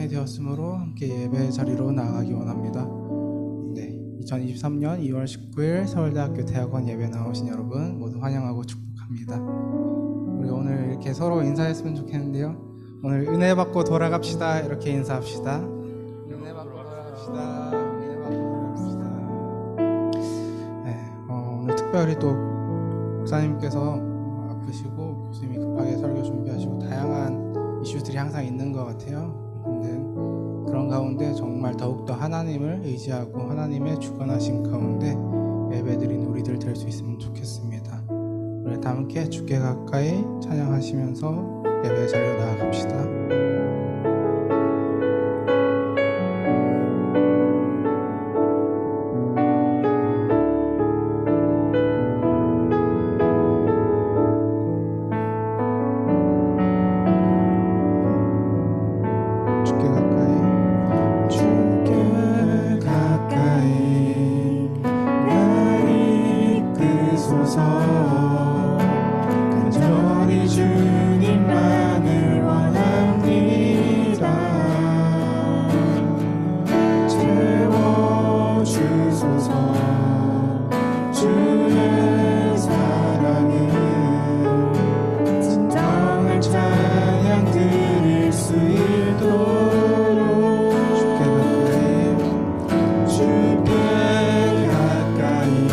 시간이 되었으므로 함께 예배 자리로 나아가기 원합니다. 2023년 2월 19일 서울대학교 대학원 예배 나오신 여러분 모두 환영하고 축복합니다. 우리 오늘 이렇게 서로 인사했으면 좋겠는데요. 오늘 은혜 받고 돌아갑시다 이렇게 인사합시다. 은혜 받고 돌아갑시다. 은혜 받고 돌아갑시다. 오늘 특별히 또 목사님께서 아프시고 교수님이 급하게 설교 준비하시고 다양한 이슈들이 항상 있는 것 같아요. 근데 그런 가운데 정말 더욱더 하나님을 의지하고 하나님의 주관하신 가운데 예배드리는 우리들 될 수 있으면 좋겠습니다. 우리 다 함께 주께 가까이 찬양하시면서 예배 자리로 나아갑시다. 간절히 주님만을 원합니다. 채워주소서. 주의 사랑은 진정한 찬양 드릴 수 있도록 주께 가까이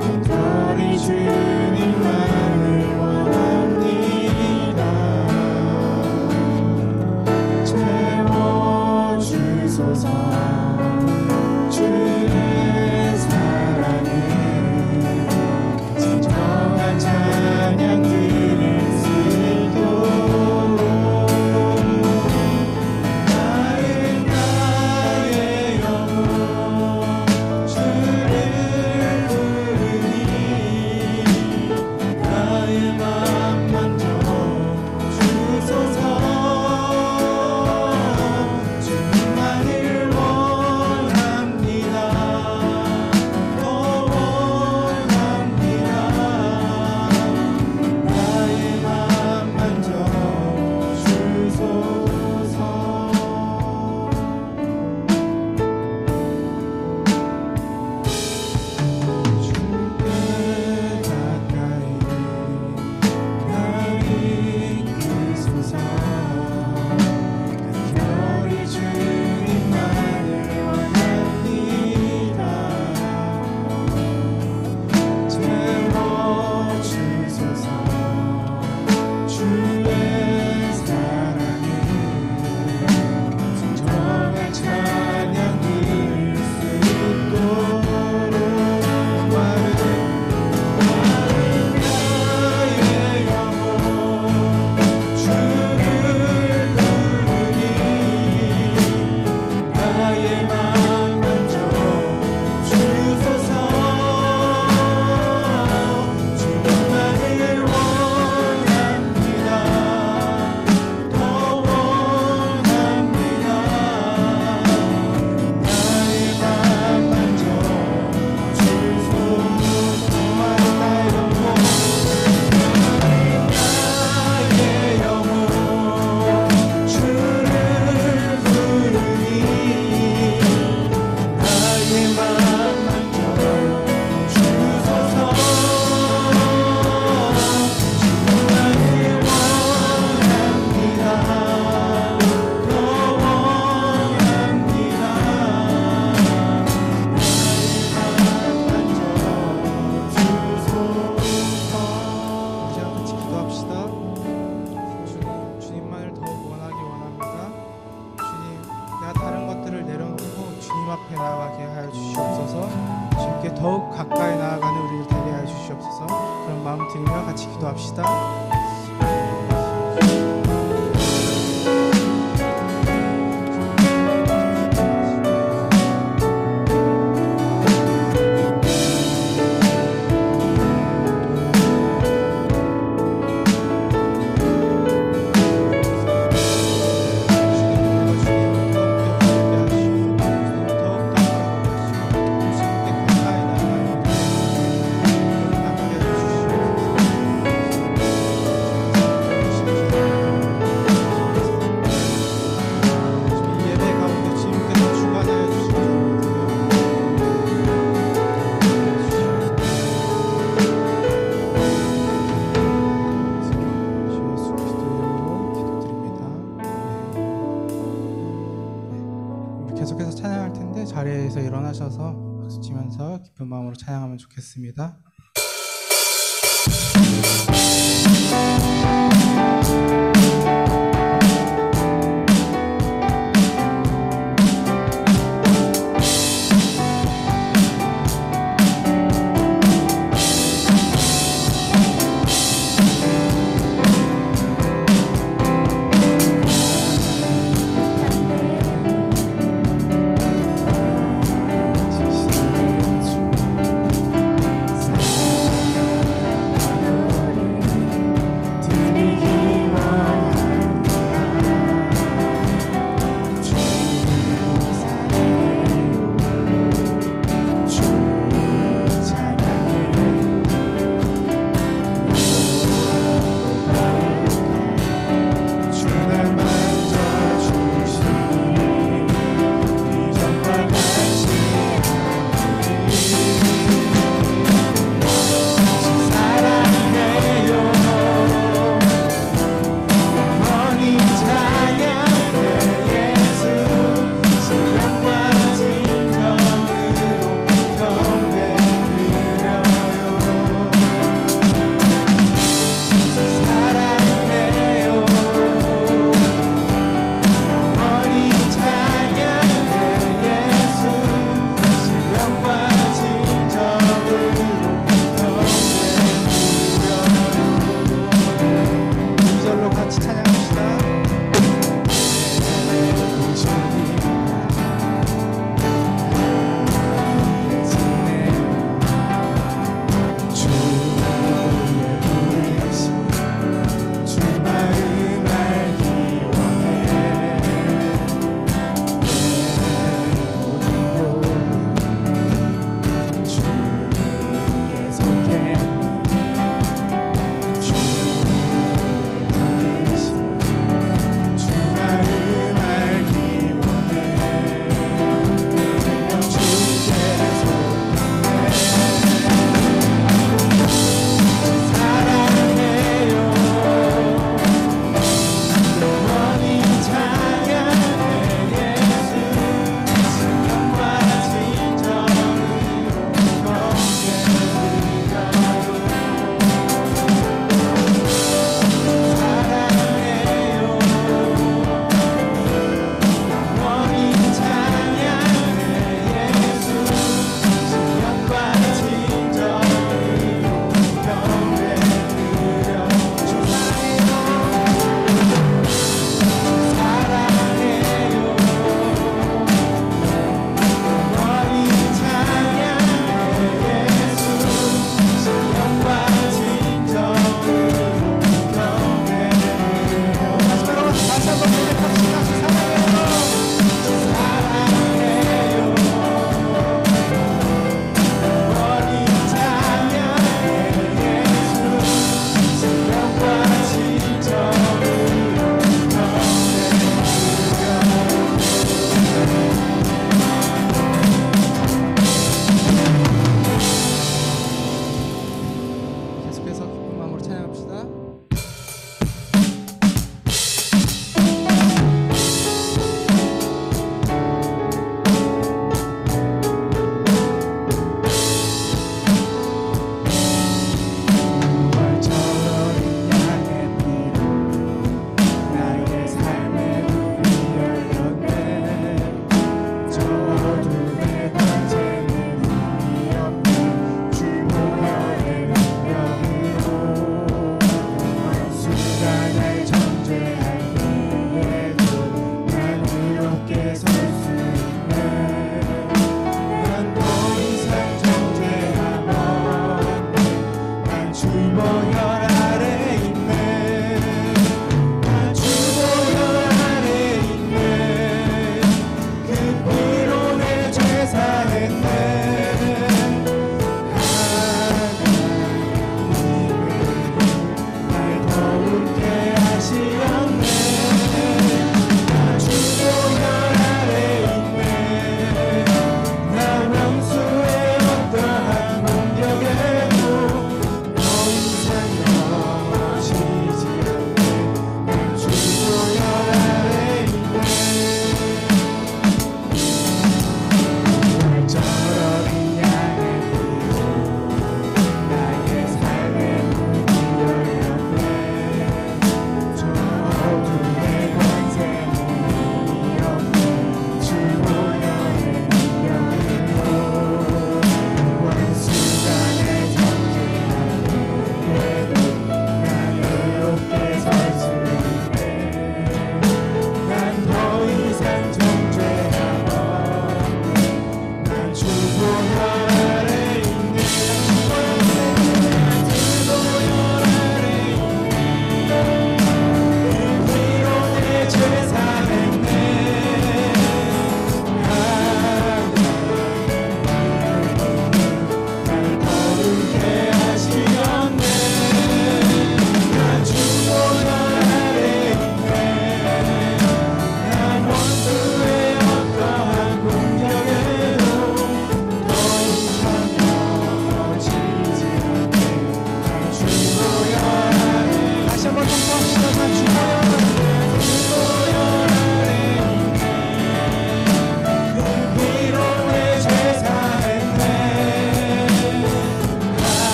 간절히 주님만을 원합니다. 채워주소서. 주의 사랑은 진정한 찬양 드릴 수 있도록 나의 영혼 주를 부르니 나의 맘 만져 주소서. 주님만을 원합니다. 더 원합니다. 나의 맘 만져 주소서. 주께 가까이 나를 이끄소서. 간절히 주님만을 원합니다. 채워주소서. 주의 사랑은 진정한 찬양 드릴 수 있도록 나의 영혼 주를 부르니 나의 맘 만져 주소서. 주님만을 원합니다. 더 원합니다. 나의 맘 만져 주소서. 나의 영혼 주를 부르니 나의 맘 만져 주소서. 주님만을 원합니다. 더 원합니다. 우리 같이 기도합시다. 주님만을 더욱 원하기 원합니다. 주님, 내가 다른 것들을 내려놓고 주님 앞에 나아가게 하여 주시옵소서. 주님께 더욱 가까이 나아가는 우리를 되게 하여 주시옵소서. 그런 마음 들으며 같이 기도합시다. 더욱 가까이 나아가는 텐데 자리에서 일어나셔서 박수 치면서 기쁜 마음으로 찬양하면 좋겠습니다. 드리기와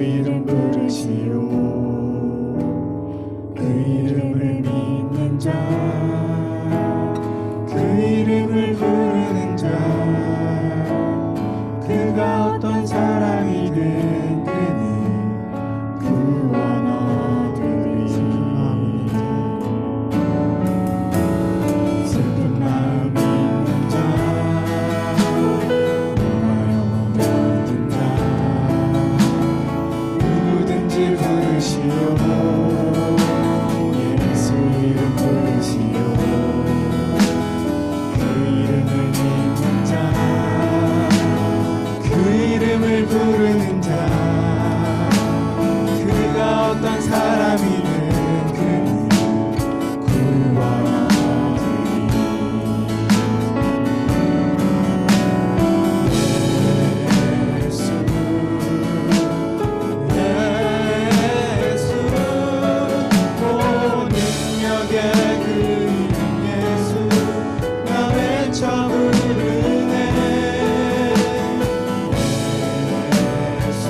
이름 부르시오 그 이름을 믿는 자 그 이름을 부르는 자 그가 어떤 사람이든 그는 구원 얻으리 슬픈 마음 있는 자 영원하든 자 누구든지 부르시오 예수 이름 부르시오 그 이름을 믿는 자 그 이름을 부르는 자 그가 어떤 사람이든 그는 구원 얻으리 예수 예수 오 능력의 그 이름 예수 나 외쳐 부르네 예수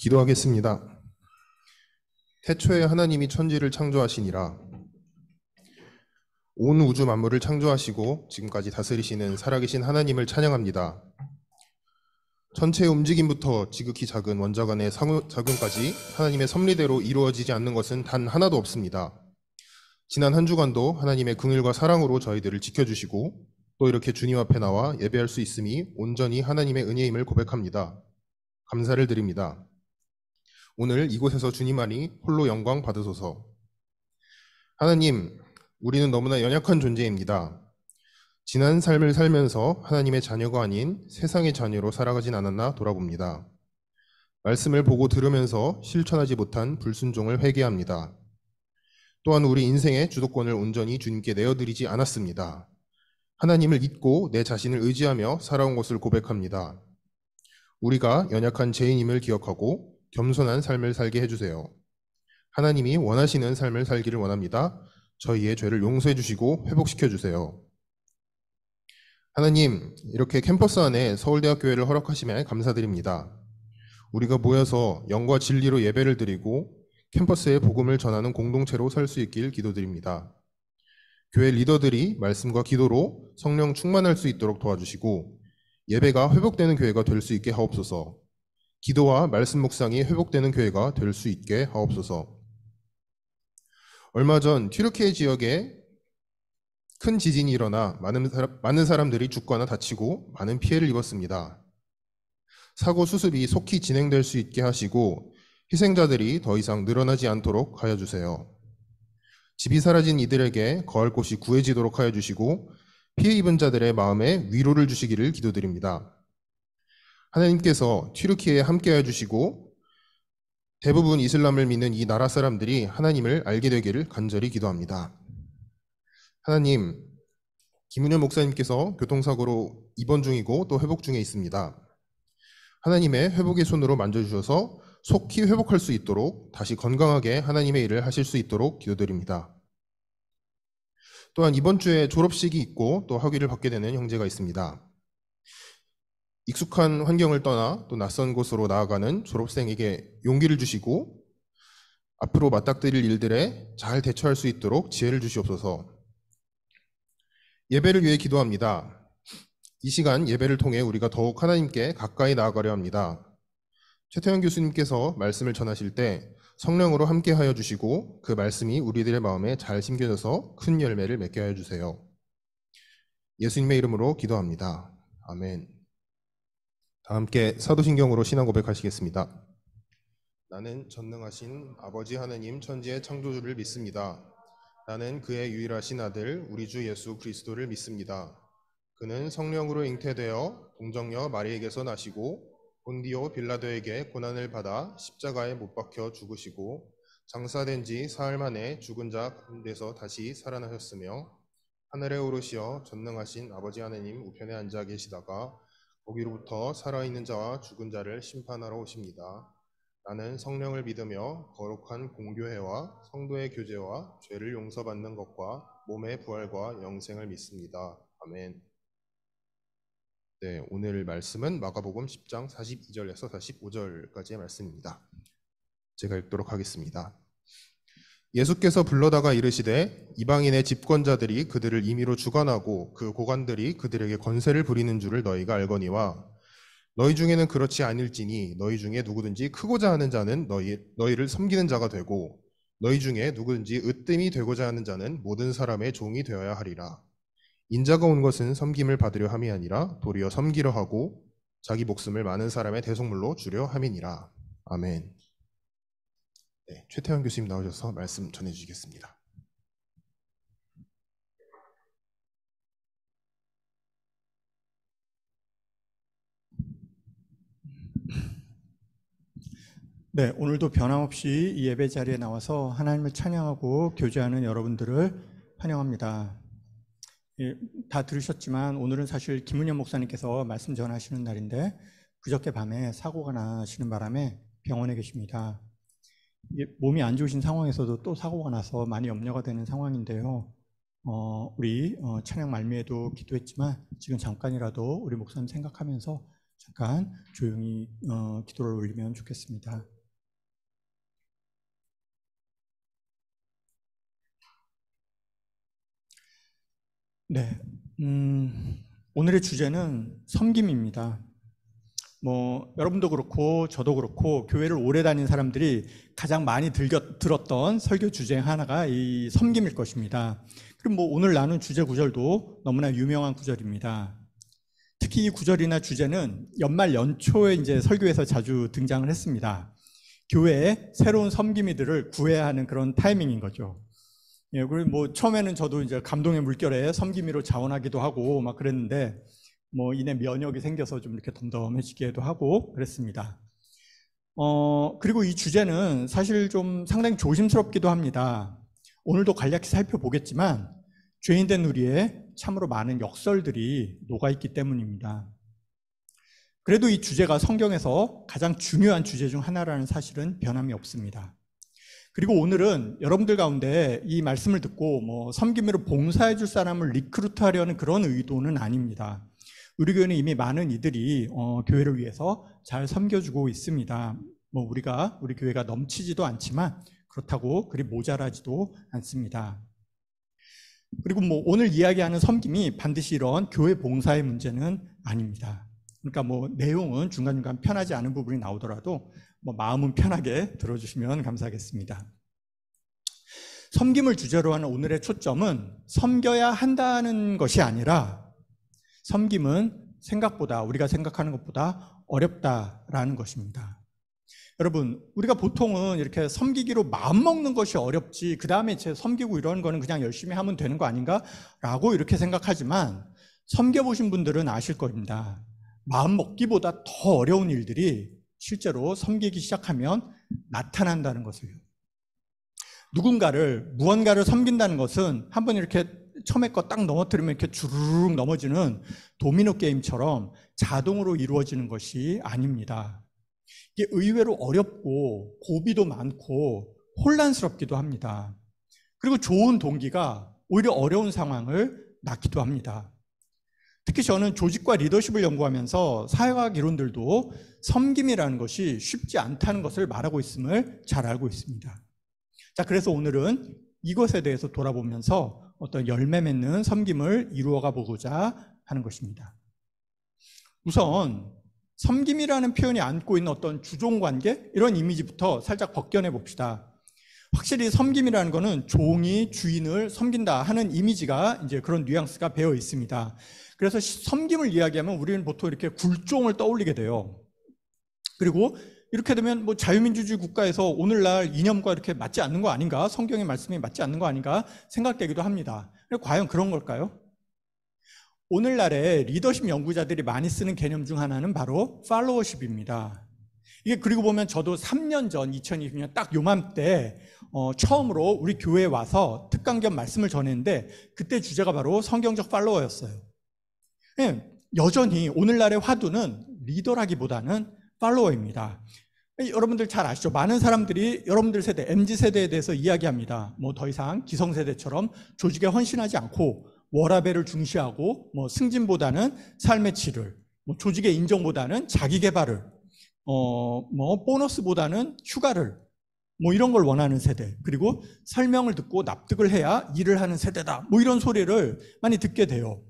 기도하겠습니다. 태초에 하나님이 천지를 창조하시니라. 온 우주 만물을 창조하시고 지금까지 다스리시는 살아계신 하나님을 찬양합니다. 천체의 움직임부터 지극히 작은 원자간의 상호작용까지 하나님의 섭리대로 이루어지지 않는 것은 단 하나도 없습니다. 지난 한 주간도 하나님의 긍휼과 사랑으로 저희들을 지켜주시고 또 이렇게 주님 앞에 나와 예배할 수 있음이 온전히 하나님의 은혜임을 고백합니다. 감사를 드립니다. 오늘 이곳에서 주님만이 홀로 영광 받으소서. 하나님, 우리는 너무나 연약한 존재입니다. 지난 삶을 살면서 하나님의 자녀가 아닌 세상의 자녀로 살아가진 않았나 돌아봅니다. 말씀을 보고 들으면서 실천하지 못한 불순종을 회개합니다. 또한 우리 인생의 주도권을 온전히 주님께 내어드리지 않았습니다. 하나님을 잊고 내 자신을 의지하며 살아온 것을 고백합니다. 우리가 연약한 죄인임을 기억하고 겸손한 삶을 살게 해주세요. 하나님이 원하시는 삶을 살기를 원합니다. 저희의 죄를 용서해 주시고 회복시켜 주세요. 하나님, 이렇게 캠퍼스 안에 서울대학교회를 허락하심에 감사드립니다. 우리가 모여서 영과 진리로 예배를 드리고 캠퍼스에 복음을 전하는 공동체로 살 수 있길 기도드립니다. 교회 리더들이 말씀과 기도로 성령 충만할 수 있도록 도와주시고 예배가 회복되는 교회가 될 수 있게 하옵소서. 기도와 말씀 묵상이 회복되는 교회가 될 수 있게 하옵소서. 얼마 전 튀르키예 지역에 큰 지진이 일어나 많은 사람들이 죽거나 다치고 많은 피해를 입었습니다. 사고 수습이 속히 진행될 수 있게 하시고 희생자들이 더 이상 늘어나지 않도록 하여 주세요. 집이 사라진 이들에게 거할 곳이 구해지도록 하여 주시고 피해 입은 자들의 마음에 위로를 주시기를 기도드립니다. 하나님께서 튀르키예에 함께하여 주시고 대부분 이슬람을 믿는 이 나라 사람들이 하나님을 알게 되기를 간절히 기도합니다. 하나님, 김은현 목사님께서 교통사고로 입원 중이고 또 회복 중에 있습니다. 하나님의 회복의 손으로 만져주셔서 속히 회복할 수 있도록 다시 건강하게 하나님의 일을 하실 수 있도록 기도드립니다. 또한 이번 주에 졸업식이 있고 또 학위를 받게 되는 형제가 있습니다. 익숙한 환경을 떠나 또 낯선 곳으로 나아가는 졸업생에게 용기를 주시고 앞으로 맞닥뜨릴 일들에 잘 대처할 수 있도록 지혜를 주시옵소서. 예배를 위해 기도합니다. 이 시간 예배를 통해 우리가 더욱 하나님께 가까이 나아가려 합니다. 최태현 교수님께서 말씀을 전하실 때 성령으로 함께하여 주시고 그 말씀이 우리들의 마음에 잘 심겨져서 큰 열매를 맺게 하여 주세요. 예수님의 이름으로 기도합니다. 아멘. 다 함께 사도신경으로 신앙 고백하시겠습니다. 나는 전능하신 아버지 하나님 천지의 창조주를 믿습니다. 나는 그의 유일하신 아들 우리 주 예수 그리스도를 믿습니다. 그는 성령으로 잉태되어 동정녀 마리에게서 나시고 본디오 빌라도에게 고난을 받아 십자가에 못 박혀 죽으시고 장사된 지 사흘 만에 죽은 자 가운데서 다시 살아나셨으며 하늘에 오르시어 전능하신 아버지 하나님 우편에 앉아 계시다가 거기로부터 살아있는 자와 죽은 자를 심판하러 오십니다. 나는 성령을 믿으며 거룩한 공교회와 성도의 교제와 죄를 용서받는 것과 몸의 부활과 영생을 믿습니다. 아멘. 네, 오늘 말씀은 마가복음 10장 42절에서 45절까지의 말씀입니다. 제가 읽도록 하겠습니다. 예수께서 불러다가 이르시되 이방인의 집권자들이 그들을 임의로 주관하고 그 고관들이 그들에게 권세를 부리는 줄을 너희가 알거니와 너희 중에는 그렇지 아닐지니 너희 중에 누구든지 크고자 하는 자는 너희를 섬기는 자가 되고 너희 중에 누구든지 으뜸이 되고자 하는 자는 모든 사람의 종이 되어야 하리라. 인자가 온 것은 섬김을 받으려 함이 아니라 도리어 섬기려 하고 자기 목숨을 많은 사람의 대속물로 주려 함이니라. 아멘. 네, 최태환 교수님 나오셔서 말씀 전해주시겠습니다. 네, 오늘도 변함없이 이 예배 자리에 나와서 하나님을 찬양하고 교제하는 여러분들을 환영합니다. 예, 다 들으셨지만 오늘은 사실 김은현 목사님께서 말씀 전하시는 날인데 그저께 밤에 사고가 나시는 바람에 병원에 계십니다. 몸이 안 좋으신 상황에서도 또 사고가 나서 많이 염려가 되는 상황인데요. 우리 찬양 말미에도 기도했지만 지금 잠깐이라도 우리 목사님 생각하면서 잠깐 조용히 기도를 올리면 좋겠습니다. 네, 오늘의 주제는 섬김입니다. 여러분도 그렇고 저도 그렇고 교회를 오래 다닌 사람들이 가장 많이 들었던 설교 주제 하나가 이 섬김일 것입니다. 그럼 오늘 나눈 주제 구절도 너무나 유명한 구절입니다. 특히 이 구절이나 주제는 연말 연초에 이제 설교에서 자주 등장을 했습니다. 교회에 새로운 섬김이들을 구해야 하는 그런 타이밍인 거죠. 예, 그리고 처음에는 저도 이제 감동의 물결에 섬김이로 자원하기도 하고 막 그랬는데 이내 면역이 생겨서 좀 이렇게 덤덤해지기도 하고 그랬습니다. 그리고 이 주제는 사실 좀 상당히 조심스럽기도 합니다. 오늘도 간략히 살펴보겠지만 죄인된 우리의 참으로 많은 역설들이 녹아있기 때문입니다. 그래도 이 주제가 성경에서 가장 중요한 주제 중 하나라는 사실은 변함이 없습니다. 그리고 오늘은 여러분들 가운데 이 말씀을 듣고 섬김으로 봉사해 줄 사람을 리크루트하려는 그런 의도는 아닙니다. 우리 교회는 이미 많은 이들이 교회를 위해서 잘 섬겨주고 있습니다. 우리 교회가 넘치지도 않지만 그렇다고 그리 모자라지도 않습니다. 그리고 오늘 이야기하는 섬김이 반드시 이런 교회 봉사의 문제는 아닙니다. 그러니까 내용은 중간중간 편하지 않은 부분이 나오더라도 마음은 편하게 들어주시면 감사하겠습니다. 섬김을 주제로 하는 오늘의 초점은 섬겨야 한다는 것이 아니라 섬김은 생각보다 우리가 생각하는 것보다 어렵다라는 것입니다. 여러분, 우리가 보통은 이렇게 섬기기로 마음먹는 것이 어렵지 그 다음에 섬기고 이런 거는 그냥 열심히 하면 되는 거 아닌가? 라고 이렇게 생각하지만 섬겨보신 분들은 아실 겁니다. 마음먹기보다 더 어려운 일들이 실제로 섬기기 시작하면 나타난다는 것을요. 무언가를 섬긴다는 것은 한번 이렇게 처음에 거 딱 넘어뜨리면 이렇게 주르륵 넘어지는 도미노 게임처럼 자동으로 이루어지는 것이 아닙니다. 이게 의외로 어렵고 고비도 많고 혼란스럽기도 합니다. 그리고 좋은 동기가 오히려 어려운 상황을 낳기도 합니다. 특히 저는 조직과 리더십을 연구하면서 사회과학 이론들도 섬김이라는 것이 쉽지 않다는 것을 말하고 있음을 잘 알고 있습니다. 자, 그래서 오늘은 이것에 대해서 돌아보면서 어떤 열매 맺는 섬김을 이루어가 보고자 하는 것입니다. 우선 섬김이라는 표현이 안고 있는 어떤 주종관계, 이런 이미지부터 살짝 벗겨내 봅시다. 확실히 섬김이라는 것은 종이 주인을 섬긴다 하는 이미지가 이제 그런 뉘앙스가 배어 있습니다. 그래서 섬김을 이야기하면 우리는 보통 이렇게 굴종을 떠올리게 돼요. 그리고 이렇게 되면 자유민주주의 국가에서 오늘날 이념과 이렇게 맞지 않는 거 아닌가? 성경의 말씀이 맞지 않는 거 아닌가? 생각되기도 합니다. 과연 그런 걸까요? 오늘날의 리더십 연구자들이 많이 쓰는 개념 중 하나는 바로 팔로워십입니다. 이게 그리고 보면 저도 3년 전 2020년 딱 요맘때 처음으로 우리 교회에 와서 특강 겸 말씀을 전했는데 그때 주제가 바로 성경적 팔로워였어요. 여전히 오늘날의 화두는 리더라기보다는 팔로워입니다. 여러분들 잘 아시죠? 많은 사람들이 여러분들 세대, MZ세대에 대해서 이야기합니다. 더 이상 기성세대처럼 조직에 헌신하지 않고 워라밸을 중시하고 승진보다는 삶의 질을, 조직의 인정보다는 자기 개발을, 보너스보다는 휴가를, 이런 걸 원하는 세대, 그리고 설명을 듣고 납득을 해야 일을 하는 세대다, 이런 소리를 많이 듣게 돼요.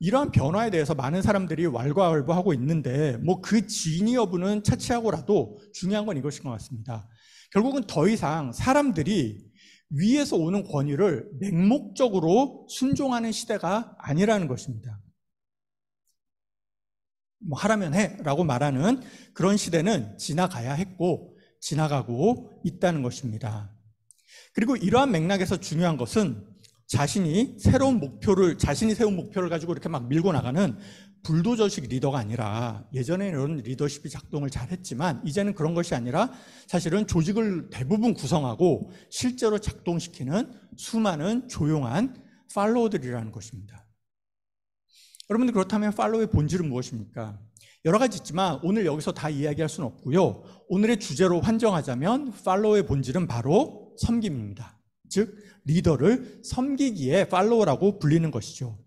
이러한 변화에 대해서 많은 사람들이 왈가왈부하고 있는데 그 진위 여부는 차치하고라도 중요한 건 이것인 것 같습니다. 결국은 더 이상 사람들이 위에서 오는 권위를 맹목적으로 순종하는 시대가 아니라는 것입니다. 하라면 해 라고 말하는 그런 시대는 지나가야 했고 지나가고 있다는 것입니다. 그리고 이러한 맥락에서 중요한 것은 자신이 세운 목표를 가지고 이렇게 막 밀고 나가는 불도저식 리더가 아니라, 예전에는 이런 리더십이 작동을 잘했지만 이제는 그런 것이 아니라 사실은 조직을 대부분 구성하고 실제로 작동시키는 수많은 조용한 팔로워들이라는 것입니다. 여러분들, 그렇다면 팔로워의 본질은 무엇입니까? 여러 가지 있지만 오늘 여기서 다 이야기할 수는 없고요. 오늘의 주제로 환정하자면 팔로워의 본질은 바로 섬김입니다. 즉 리더를 섬기기에 팔로워라고 불리는 것이죠.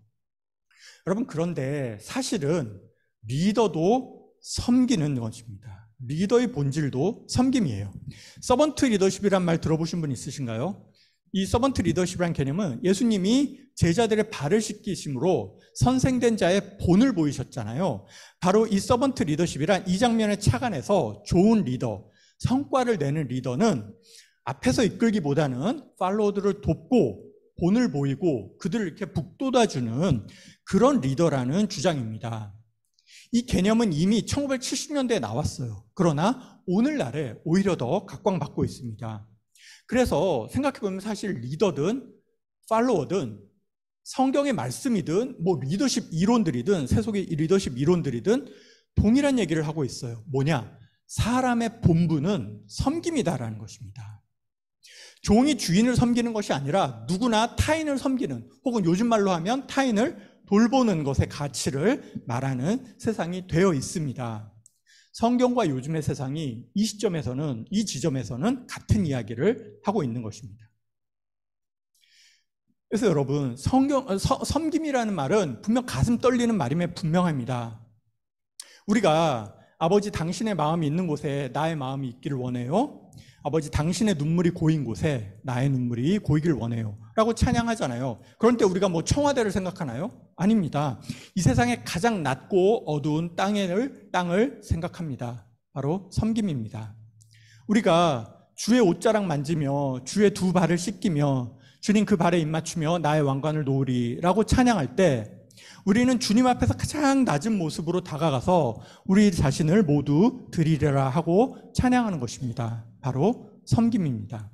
여러분, 그런데 사실은 리더도 섬기는 것입니다. 리더의 본질도 섬김이에요. 서번트 리더십이란 말 들어보신 분 있으신가요? 이 서번트 리더십이라는 개념은 예수님이 제자들의 발을 씻기심으로 선생된 자의 본을 보이셨잖아요. 바로 이 서번트 리더십이란 이 장면에 착안해서 좋은 리더, 성과를 내는 리더는 앞에서 이끌기보다는 팔로워들을 돕고 본을 보이고 그들을 이렇게 북돋아주는 그런 리더라는 주장입니다. 이 개념은 이미 1970년대에 나왔어요. 그러나 오늘날에 오히려 더 각광받고 있습니다. 그래서 생각해보면 사실 리더든 팔로워든 성경의 말씀이든 뭐 리더십 이론들이든 세속의 리더십 이론들이든 동일한 얘기를 하고 있어요. 뭐냐? 사람의 본분은 섬김이다라는 것입니다. 종이 주인을 섬기는 것이 아니라 누구나 타인을 섬기는, 혹은 요즘 말로 하면 타인을 돌보는 것의 가치를 말하는 세상이 되어 있습니다. 성경과 요즘의 세상이 이 시점에서는, 이 지점에서는 같은 이야기를 하고 있는 것입니다. 그래서 여러분, 섬김이라는 말은 분명 가슴 떨리는 말임에 분명합니다. 우리가 아버지 당신의 마음이 있는 곳에 나의 마음이 있기를 원해요. 아버지 당신의 눈물이 고인 곳에 나의 눈물이 고이길 원해요 라고 찬양하잖아요. 그런데 우리가 뭐 청와대를 생각하나요? 아닙니다. 이 세상에 가장 낮고 어두운 땅을 생각합니다. 바로 섬김입니다. 우리가 주의 옷자락 만지며 주의 두 발을 씻기며 주님 그 발에 입맞추며 나의 왕관을 놓으리 라고 찬양할 때 우리는 주님 앞에서 가장 낮은 모습으로 다가가서 우리 자신을 모두 드리리라 하고 찬양하는 것입니다. 바로 섬김입니다.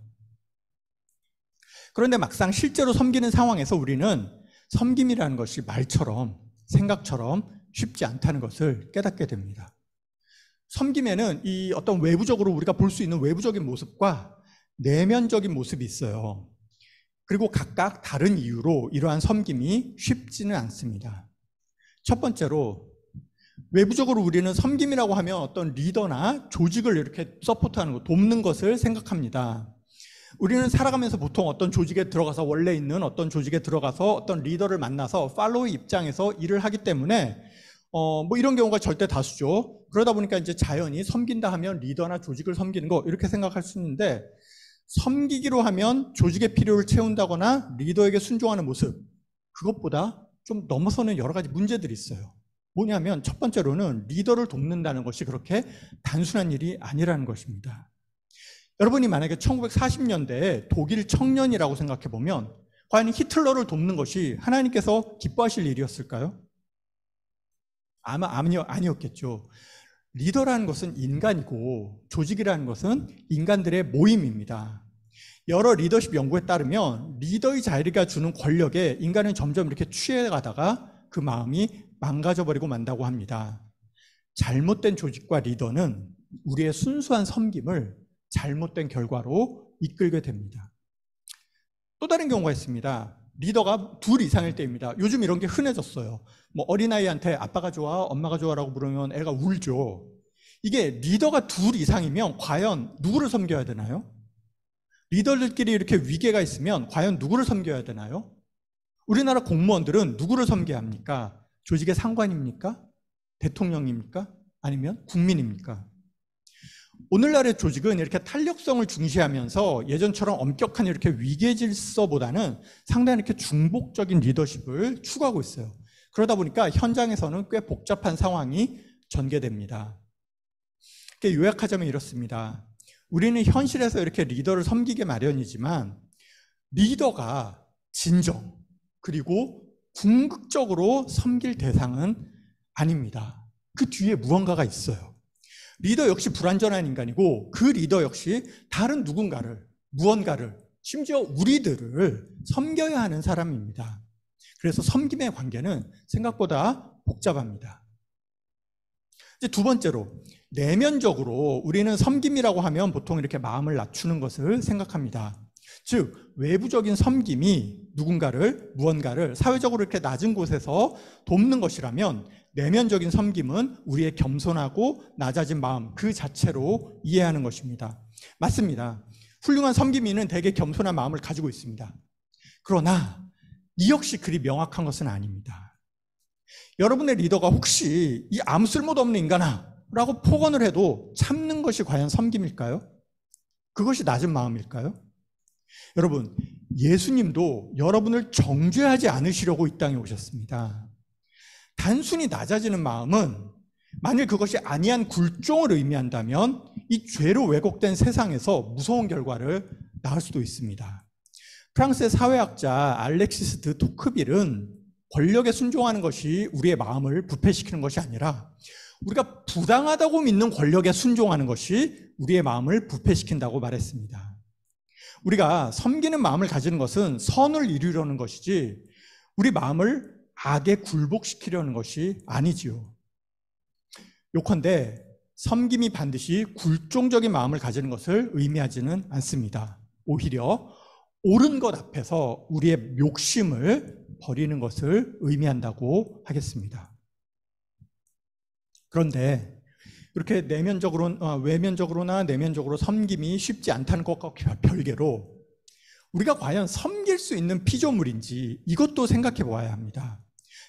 그런데 막상 실제로 섬기는 상황에서 우리는 섬김이라는 것이 말처럼, 생각처럼 쉽지 않다는 것을 깨닫게 됩니다. 섬김에는 이 어떤 외부적으로 우리가 볼 수 있는 외부적인 모습과 내면적인 모습이 있어요. 그리고 각각 다른 이유로 이러한 섬김이 쉽지는 않습니다. 첫 번째로, 외부적으로 우리는 섬김이라고 하면 어떤 리더나 조직을 이렇게 서포트하는 것, 돕는 것을 생각합니다. 우리는 살아가면서 보통 어떤 조직에 들어가서, 원래 있는 어떤 조직에 들어가서 어떤 리더를 만나서 팔로우의 입장에서 일을 하기 때문에 뭐 이런 경우가 절대 다수죠. 그러다 보니까 이제 자연히 섬긴다 하면 리더나 조직을 섬기는 거 이렇게 생각할 수 있는데, 섬기기로 하면 조직의 필요를 채운다거나 리더에게 순종하는 모습, 그것보다 좀 넘어서는 여러 가지 문제들이 있어요. 뭐냐면 첫 번째로는 리더를 돕는다는 것이 그렇게 단순한 일이 아니라는 것입니다. 여러분이 만약에 1940년대에 독일 청년이라고 생각해 보면 과연 히틀러를 돕는 것이 하나님께서 기뻐하실 일이었을까요? 아마 아니었겠죠. 리더라는 것은 인간이고 조직이라는 것은 인간들의 모임입니다. 여러 리더십 연구에 따르면 리더의 자리가 주는 권력에 인간은 점점 이렇게 취해가다가 그 마음이 망가져버리고 만다고 합니다. 잘못된 조직과 리더는 우리의 순수한 섬김을 잘못된 결과로 이끌게 됩니다. 또 다른 경우가 있습니다. 리더가 둘 이상일 때입니다. 요즘 이런 게 흔해졌어요. 뭐 어린아이한테 아빠가 좋아, 엄마가 좋아라고 부르면 애가 울죠. 이게 리더가 둘 이상이면 과연 누구를 섬겨야 되나요? 리더들끼리 이렇게 위계가 있으면 과연 누구를 섬겨야 되나요? 우리나라 공무원들은 누구를 섬겨야 합니까? 조직의 상관입니까? 대통령입니까? 아니면 국민입니까? 오늘날의 조직은 이렇게 탄력성을 중시하면서 예전처럼 엄격한 이렇게 위계 질서보다는 상당히 이렇게 중복적인 리더십을 추구하고 있어요. 그러다 보니까 현장에서는 꽤 복잡한 상황이 전개됩니다. 요약하자면 이렇습니다. 우리는 현실에서 이렇게 리더를 섬기게 마련이지만 리더가 진정 그리고 궁극적으로 섬길 대상은 아닙니다. 그 뒤에 무언가가 있어요. 리더 역시 불완전한 인간이고 그 리더 역시 다른 누군가를, 무언가를, 심지어 우리들을 섬겨야 하는 사람입니다. 그래서 섬김의 관계는 생각보다 복잡합니다. 이제 두 번째로, 내면적으로 우리는 섬김이라고 하면 보통 이렇게 마음을 낮추는 것을 생각합니다. 즉 외부적인 섬김이 누군가를, 무언가를 사회적으로 이렇게 낮은 곳에서 돕는 것이라면 내면적인 섬김은 우리의 겸손하고 낮아진 마음 그 자체로 이해하는 것입니다. 맞습니다. 훌륭한 섬김인은 대개 겸손한 마음을 가지고 있습니다. 그러나 이 역시 그리 명확한 것은 아닙니다. 여러분의 리더가 혹시 이 아무 쓸모도 없는 인간아 라고 폭언을 해도 참는 것이 과연 섬김일까요? 그것이 낮은 마음일까요? 여러분, 예수님도 여러분을 정죄하지 않으시려고 이 땅에 오셨습니다. 단순히 낮아지는 마음은 만일 그것이 아니한 굴종을 의미한다면 이 죄로 왜곡된 세상에서 무서운 결과를 낳을 수도 있습니다. 프랑스의 사회학자 알렉시스 드 토크빌은 권력에 순종하는 것이 우리의 마음을 부패시키는 것이 아니라 우리가 부당하다고 믿는 권력에 순종하는 것이 우리의 마음을 부패시킨다고 말했습니다. 우리가 섬기는 마음을 가지는 것은 선을 이루려는 것이지 우리 마음을 악에 굴복시키려는 것이 아니지요. 요컨대 섬김이 반드시 굴종적인 마음을 가지는 것을 의미하지는 않습니다. 오히려 옳은 것 앞에서 우리의 욕심을 버리는 것을 의미한다고 하겠습니다. 그런데 이렇게 외면적으로나 내면적으로 섬김이 쉽지 않다는 것과 별개로 우리가 과연 섬길 수 있는 피조물인지 이것도 생각해 보아야 합니다.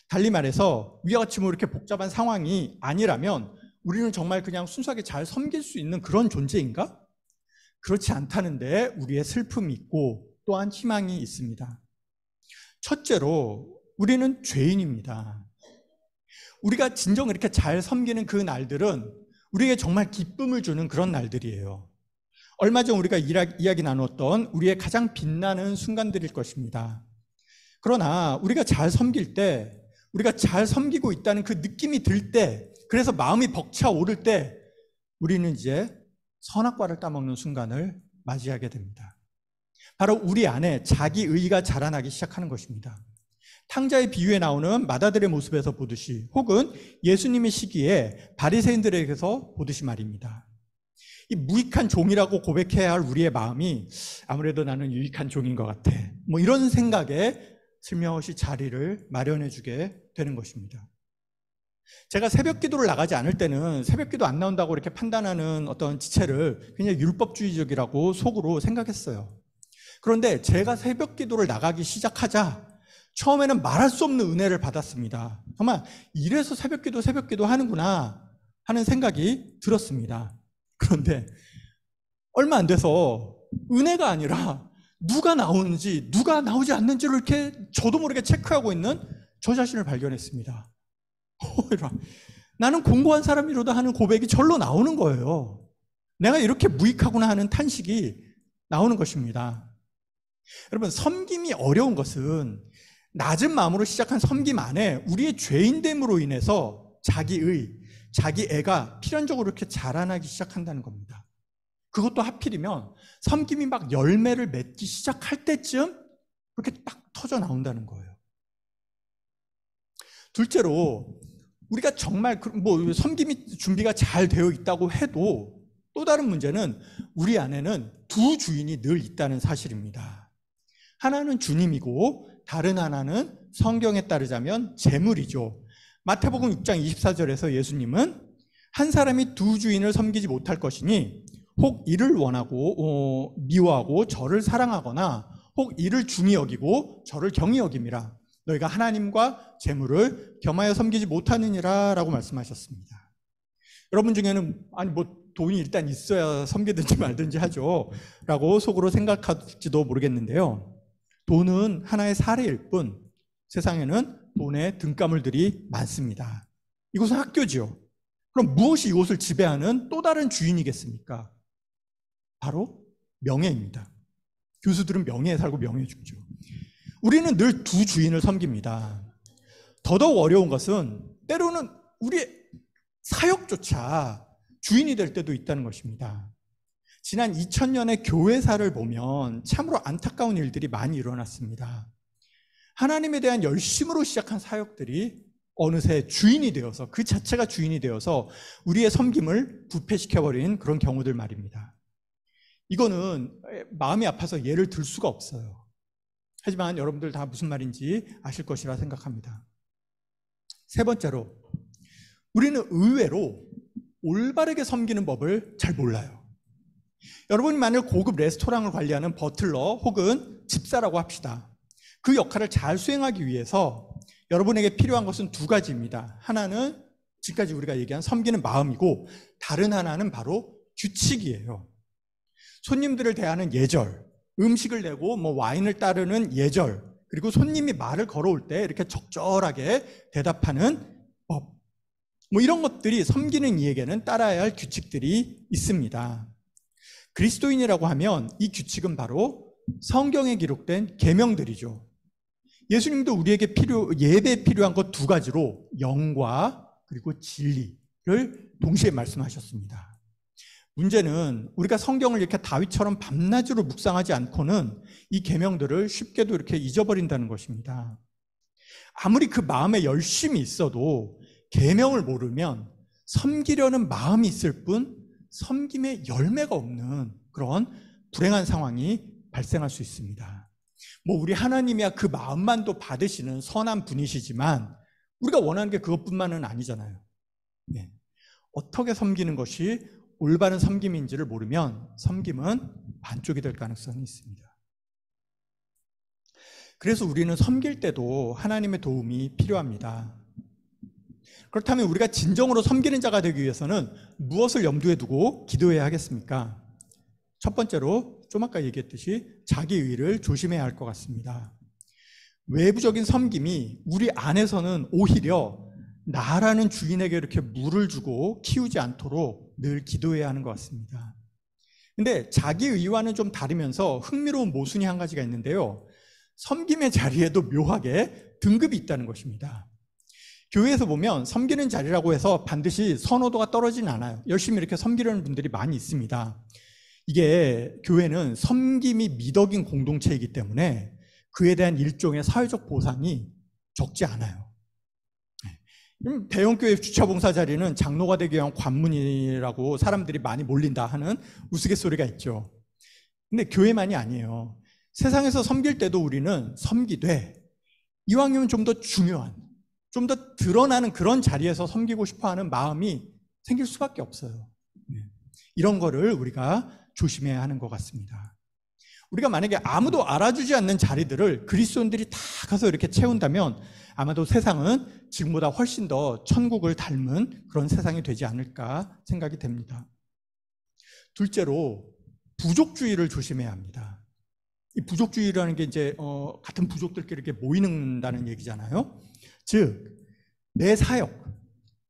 달리 말해서 위와 같이 이렇게 복잡한 상황이 아니라면 우리는 정말 그냥 순수하게 잘 섬길 수 있는 그런 존재인가? 그렇지 않다는데 우리의 슬픔이 있고 또한 희망이 있습니다. 첫째로 우리는 죄인입니다. 우리가 진정 이렇게 잘 섬기는 그 날들은 우리에게 정말 기쁨을 주는 그런 날들이에요. 얼마 전 우리가 이야기 나눴던 우리의 가장 빛나는 순간들일 것입니다. 그러나 우리가 잘 섬길 때, 우리가 잘 섬기고 있다는 그 느낌이 들 때, 그래서 마음이 벅차오를 때 우리는 이제 선악과를 따먹는 순간을 맞이하게 됩니다. 바로 우리 안에 자기의가 자라나기 시작하는 것입니다. 탕자의 비유에 나오는 마다들의 모습에서 보듯이 혹은 예수님의 시기에 바리새인들에게서 보듯이 말입니다. 이 무익한 종이라고 고백해야 할 우리의 마음이 아무래도 나는 유익한 종인 것 같아. 이런 생각에 슬며시 자리를 마련해 주게 되는 것입니다. 제가 새벽 기도를 나가지 않을 때는 새벽 기도 안 나온다고 이렇게 판단하는 어떤 지체를 굉장히 율법주의적이라고 속으로 생각했어요. 그런데 제가 새벽 기도를 나가기 시작하자 처음에는 말할 수 없는 은혜를 받았습니다. 정말 이래서 새벽 기도 하는구나 하는 생각이 들었습니다. 그런데 얼마 안 돼서 은혜가 아니라 누가 나오는지 누가 나오지 않는지를 이렇게 저도 모르게 체크하고 있는 저 자신을 발견했습니다. 나는 공고한 사람이로다 하는 고백이 절로 나오는 거예요. 내가 이렇게 무익하구나 하는 탄식이 나오는 것입니다. 여러분, 섬김이 어려운 것은 낮은 마음으로 시작한 섬김 안에 우리의 죄인됨으로 인해서 자기애가 필연적으로 이렇게 자라나기 시작한다는 겁니다. 그것도 하필이면 섬김이 막 열매를 맺기 시작할 때쯤 그렇게 딱 터져 나온다는 거예요. 둘째로 우리가 정말 섬김이 준비가 잘 되어 있다고 해도 또 다른 문제는 우리 안에는 두 주인이 늘 있다는 사실입니다. 하나는 주님이고 다른 하나는 성경에 따르자면 재물이죠. 마태복음 6장 24절에서 예수님은 한 사람이 두 주인을 섬기지 못할 것이니 혹 이를 원하고 미워하고 저를 사랑하거나 혹 이를 중히 여기고 저를 경히 여김이라. 너희가 하나님과 재물을 겸하여 섬기지 못하느니라 라고 말씀하셨습니다. 여러분 중에는 돈이 일단 있어야 섬기든지 말든지 하죠 라고 속으로 생각할지도 모르겠는데요. 돈은 하나의 사례일 뿐 세상에는 돈의 등가물들이 많습니다. 이곳은 학교지요. 그럼 무엇이 이곳을 지배하는 또 다른 주인이겠습니까? 바로 명예입니다. 교수들은 명예에 살고 명예에 죽죠. 우리는 늘 두 주인을 섬깁니다. 더더욱 어려운 것은 때로는 우리의 사역조차 주인이 될 때도 있다는 것입니다. 지난 2000년의 교회사를 보면 참으로 안타까운 일들이 많이 일어났습니다. 하나님에 대한 열심으로 시작한 사역들이 어느새 주인이 되어서 그 자체가 주인이 되어서 우리의 섬김을 부패시켜버린 그런 경우들 말입니다. 이거는 마음이 아파서 예를 들 수가 없어요. 하지만 여러분들 다 무슨 말인지 아실 것이라 생각합니다. 세 번째로, 우리는 의외로 올바르게 섬기는 법을 잘 몰라요. 여러분이 만일 고급 레스토랑을 관리하는 버틀러 혹은 집사라고 합시다. 그 역할을 잘 수행하기 위해서 여러분에게 필요한 것은 두 가지입니다. 하나는 지금까지 우리가 얘기한 섬기는 마음이고, 다른 하나는 바로 규칙이에요. 손님들을 대하는 예절, 음식을 내고 와인을 따르는 예절, 그리고 손님이 말을 걸어올 때 이렇게 적절하게 대답하는 법, 이런 것들이 섬기는 이에게는 따라야 할 규칙들이 있습니다. 그리스도인이라고 하면 이 규칙은 바로 성경에 기록된 계명들이죠. 예수님도 우리에게 예배에 필요한 것 두 가지로 영과 그리고 진리를 동시에 말씀하셨습니다. 문제는 우리가 성경을 이렇게 다윗처럼 밤낮으로 묵상하지 않고는 이 계명들을 쉽게도 이렇게 잊어버린다는 것입니다. 아무리 그 마음에 열심이 있어도 계명을 모르면 섬기려는 마음이 있을 뿐 섬김의 열매가 없는 그런 불행한 상황이 발생할 수 있습니다. 우리 하나님이야 그 마음만도 받으시는 선한 분이시지만 우리가 원하는 게 그것뿐만은 아니잖아요. 네. 어떻게 섬기는 것이 올바른 섬김인지를 모르면 섬김은 반쪽이 될 가능성이 있습니다. 그래서 우리는 섬길 때도 하나님의 도움이 필요합니다. 그렇다면 우리가 진정으로 섬기는 자가 되기 위해서는 무엇을 염두에 두고 기도해야 하겠습니까? 첫 번째로 좀 아까 얘기했듯이 자기 의를 조심해야 할 것 같습니다. 외부적인 섬김이 우리 안에서는 오히려 나라는 주인에게 이렇게 물을 주고 키우지 않도록 늘 기도해야 하는 것 같습니다. 근데 자기 의와는 좀 다르면서 흥미로운 모순이 한 가지가 있는데요. 섬김의 자리에도 묘하게 등급이 있다는 것입니다. 교회에서 보면 섬기는 자리라고 해서 반드시 선호도가 떨어지진 않아요. 열심히 이렇게 섬기려는 분들이 많이 있습니다. 이게 교회는 섬김이 미덕인 공동체이기 때문에 그에 대한 일종의 사회적 보상이 적지 않아요. 대형교회 주차봉사 자리는 장로가 되기 위한 관문이라고 사람들이 많이 몰린다 하는 우스갯소리가 있죠. 근데 교회만이 아니에요. 세상에서 섬길 때도 우리는 섬기되 이왕이면 좀 더 중요한, 좀 더 드러나는 그런 자리에서 섬기고 싶어하는 마음이 생길 수밖에 없어요. 이런 거를 우리가 조심해야 하는 것 같습니다. 우리가 만약에 아무도 알아주지 않는 자리들을 그리스도인들이 다 가서 이렇게 채운다면 아마도 세상은 지금보다 훨씬 더 천국을 닮은 그런 세상이 되지 않을까 생각이 됩니다. 둘째로 부족주의를 조심해야 합니다. 이 부족주의라는 게 이제 같은 부족들끼리 이렇게 모이는다는 얘기잖아요. 즉, 내 사역,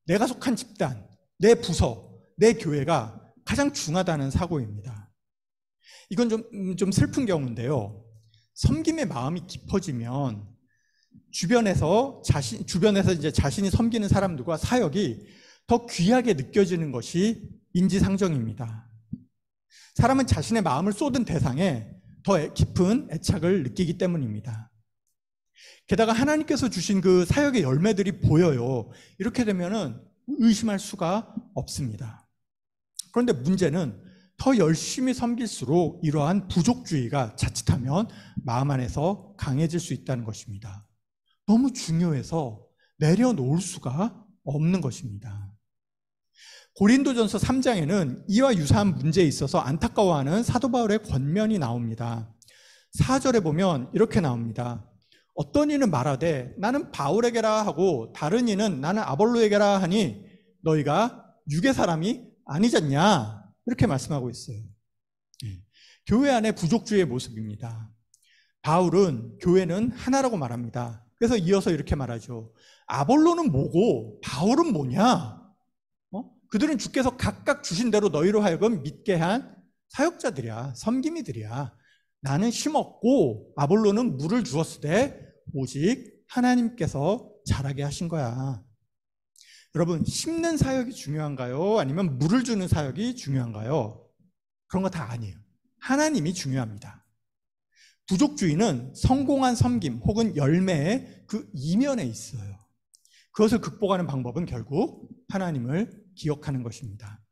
내가 속한 집단, 내 부서, 내 교회가 가장 중하다는 사고입니다. 이건 좀 슬픈 경우인데요. 섬김의 마음이 깊어지면 주변에서 이제 자신이 섬기는 사람들과 사역이 더 귀하게 느껴지는 것이 인지상정입니다. 사람은 자신의 마음을 쏟은 대상에 더 깊은 애착을 느끼기 때문입니다. 게다가 하나님께서 주신 그 사역의 열매들이 보여요. 이렇게 되면은 의심할 수가 없습니다. 그런데 문제는 더 열심히 섬길수록 이러한 부족주의가 자칫하면 마음 안에서 강해질 수 있다는 것입니다. 너무 중요해서 내려놓을 수가 없는 것입니다. 고린도전서 3장에는 이와 유사한 문제에 있어서 안타까워하는 사도 바울의 권면이 나옵니다. 4절에 보면 이렇게 나옵니다. 어떤 이는 말하되 나는 바울에게라 하고 다른 이는 나는 아볼로에게라 하니 너희가 육의 사람이 아니잖냐, 이렇게 말씀하고 있어요. 교회 안의 부족주의의 모습입니다. 바울은 교회는 하나라고 말합니다. 그래서 이어서 이렇게 말하죠. 아볼로는 뭐고 바울은 뭐냐? 그들은 주께서 각각 주신 대로 너희로 하여금 믿게 한 사역자들이야, 섬김이들이야. 나는 심었고 아볼로는 물을 주었으되 오직 하나님께서 자라게 하신 거야. 여러분, 심는 사역이 중요한가요? 아니면 물을 주는 사역이 중요한가요? 그런 거 다 아니에요. 하나님이 중요합니다. 부족주의는 성공한 섬김 혹은 열매의 그 이면에 있어요. 그것을 극복하는 방법은 결국 하나님을 기억하는 것입니다.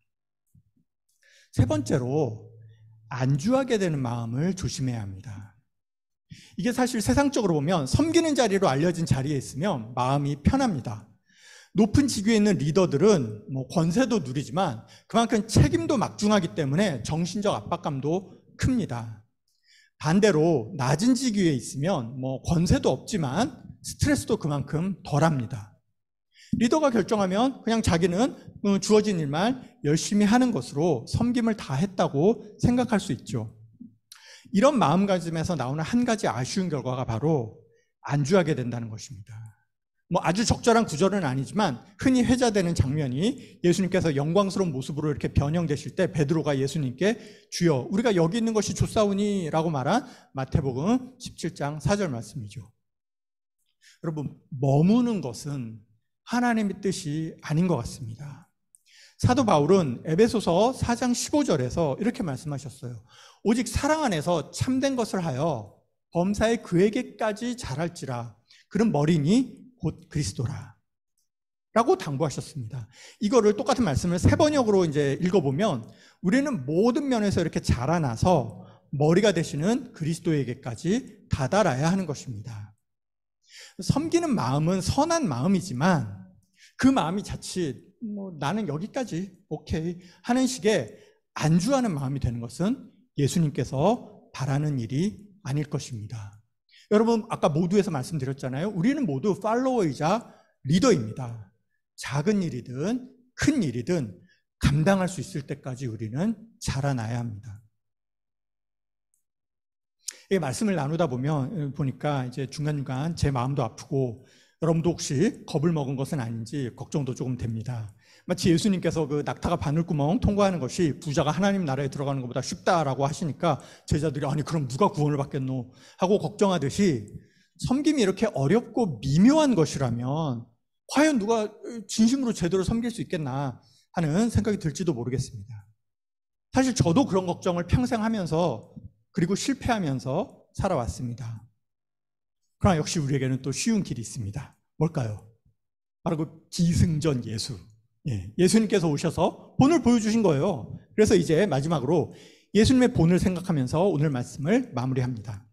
세 번째로, 안주하게 되는 마음을 조심해야 합니다. 이게 사실 세상적으로 보면 섬기는 자리로 알려진 자리에 있으면 마음이 편합니다. 높은 직위에 있는 리더들은 권세도 누리지만 그만큼 책임도 막중하기 때문에 정신적 압박감도 큽니다. 반대로 낮은 직위에 있으면 권세도 없지만 스트레스도 그만큼 덜합니다. 리더가 결정하면 그냥 자기는 주어진 일만 열심히 하는 것으로 섬김을 다했다고 생각할 수 있죠. 이런 마음가짐에서 나오는 한 가지 아쉬운 결과가 바로 안주하게 된다는 것입니다. 아주 적절한 구절은 아니지만 흔히 회자되는 장면이 예수님께서 영광스러운 모습으로 이렇게 변형되실 때 베드로가 예수님께 주여 우리가 여기 있는 것이 좋사오니 라고 말한 마태복음 17장 4절 말씀이죠. 여러분, 머무는 것은 하나님의 뜻이 아닌 것 같습니다. 사도 바울은 에베소서 4장 15절에서 이렇게 말씀하셨어요. 오직 사랑 안에서 참된 것을 하여 범사에 그에게까지 자랄지라. 그는 머리니 곧 그리스도라. 라고 당부하셨습니다. 이거를 똑같은 말씀을 3번역으로 이제 읽어보면 우리는 모든 면에서 이렇게 자라나서 머리가 되시는 그리스도에게까지 다다라야 하는 것입니다. 섬기는 마음은 선한 마음이지만 그 마음이 자칫 나는 여기까지 오케이 하는 식의 안주하는 마음이 되는 것은 예수님께서 바라는 일이 아닐 것입니다. 여러분, 아까 모두에서 말씀드렸잖아요. 우리는 모두 팔로워이자 리더입니다. 작은 일이든 큰 일이든 감당할 수 있을 때까지 우리는 자라나야 합니다. 이 말씀을 나누다 보니까 이제 중간중간 제 마음도 아프고 여러분도 혹시 겁을 먹은 것은 아닌지 걱정도 조금 됩니다. 마치 예수님께서 그 낙타가 바늘구멍 통과하는 것이 부자가 하나님 나라에 들어가는 것보다 쉽다라고 하시니까 제자들이 아니 그럼 누가 구원을 받겠노 하고 걱정하듯이 섬김이 이렇게 어렵고 미묘한 것이라면 과연 누가 진심으로 제대로 섬길 수 있겠나 하는 생각이 들지도 모르겠습니다. 사실 저도 그런 걱정을 평생 하면서 그리고 실패하면서 살아왔습니다. 그러나 역시 우리에게는 또 쉬운 길이 있습니다. 뭘까요? 바로 그 기승전 예수. 예수님께서 오셔서 본을 보여주신 거예요. 그래서 이제 마지막으로 예수님의 본을 생각하면서 오늘 말씀을 마무리합니다.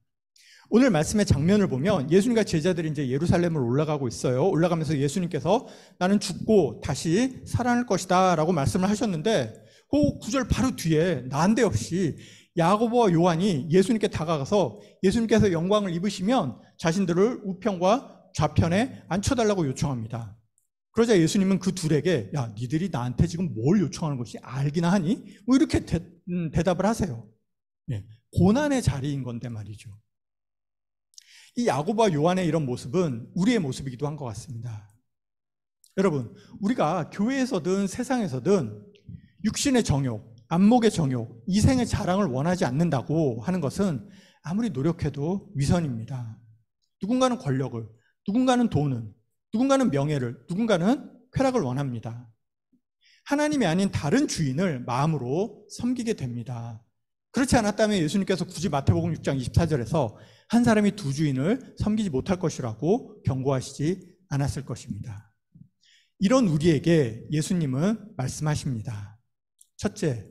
오늘 말씀의 장면을 보면 예수님과 제자들이 이제 예루살렘을 올라가고 있어요. 올라가면서 예수님께서 나는 죽고 다시 살아날 것이다 라고 말씀을 하셨는데 그 구절 바로 뒤에 난데없이 야고보와 요한이 예수님께 다가가서 예수님께서 영광을 입으시면 자신들을 우편과 좌편에 앉혀달라고 요청합니다. 그러자 예수님은 그 둘에게 야, 니들이 나한테 지금 뭘 요청하는 것이 알기나 하니? 이렇게 대답을 하세요. 고난의 자리인 건데 말이죠. 이 야고보와 요한의 이런 모습은 우리의 모습이기도 한 것 같습니다. 여러분, 우리가 교회에서든 세상에서든 육신의 정욕, 안목의 정욕, 이생의 자랑을 원하지 않는다고 하는 것은 아무리 노력해도 위선입니다. 누군가는 권력을, 누군가는 돈을, 누군가는 명예를, 누군가는 쾌락을 원합니다. 하나님이 아닌 다른 주인을 마음으로 섬기게 됩니다. 그렇지 않았다면 예수님께서 굳이 마태복음 6장 24절에서 한 사람이 두 주인을 섬기지 못할 것이라고 경고하시지 않았을 것입니다. 이런 우리에게 예수님은 말씀하십니다. 첫째,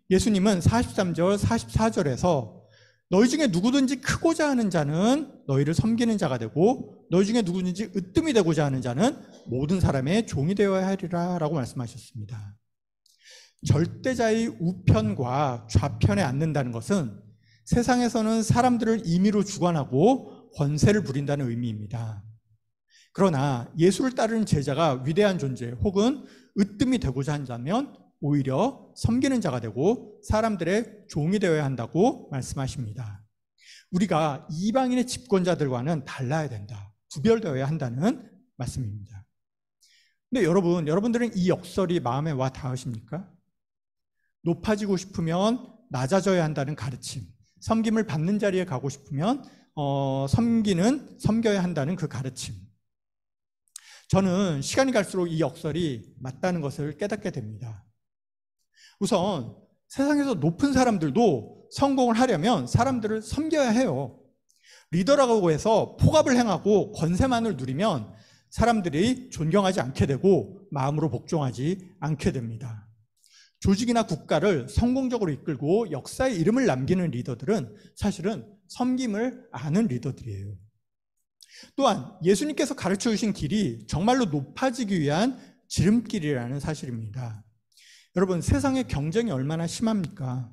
예수님은 43절, 44절에서 너희 중에 누구든지 크고자 하는 자는 너희를 섬기는 자가 되고 너희 중에 누구든지 으뜸이 되고자 하는 자는 모든 사람의 종이 되어야 하리라 라고 말씀하셨습니다. 절대자의 우편과 좌편에 앉는다는 것은 세상에서는 사람들을 임의로 주관하고 권세를 부린다는 의미입니다. 그러나 예수를 따르는 제자가 위대한 존재 혹은 으뜸이 되고자 한다면 오히려 섬기는 자가 되고 사람들의 종이 되어야 한다고 말씀하십니다. 우리가 이방인의 집권자들과는 달라야 된다. 구별되어야 한다는 말씀입니다. 근데 여러분들은 이 역설이 마음에 와 닿으십니까? 높아지고 싶으면 낮아져야 한다는 가르침, 섬김을 받는 자리에 가고 싶으면 섬겨야 한다는 그 가르침. 저는 시간이 갈수록 이 역설이 맞다는 것을 깨닫게 됩니다. 우선 세상에서 높은 사람들도 성공을 하려면 사람들을 섬겨야 해요. 리더라고 해서 폭압을 행하고 권세만을 누리면 사람들이 존경하지 않게 되고 마음으로 복종하지 않게 됩니다. 조직이나 국가를 성공적으로 이끌고 역사의 이름을 남기는 리더들은 사실은 섬김을 아는 리더들이에요. 또한 예수님께서 가르쳐 주신 길이 정말로 높아지기 위한 지름길이라는 사실입니다. 여러분, 세상의 경쟁이 얼마나 심합니까?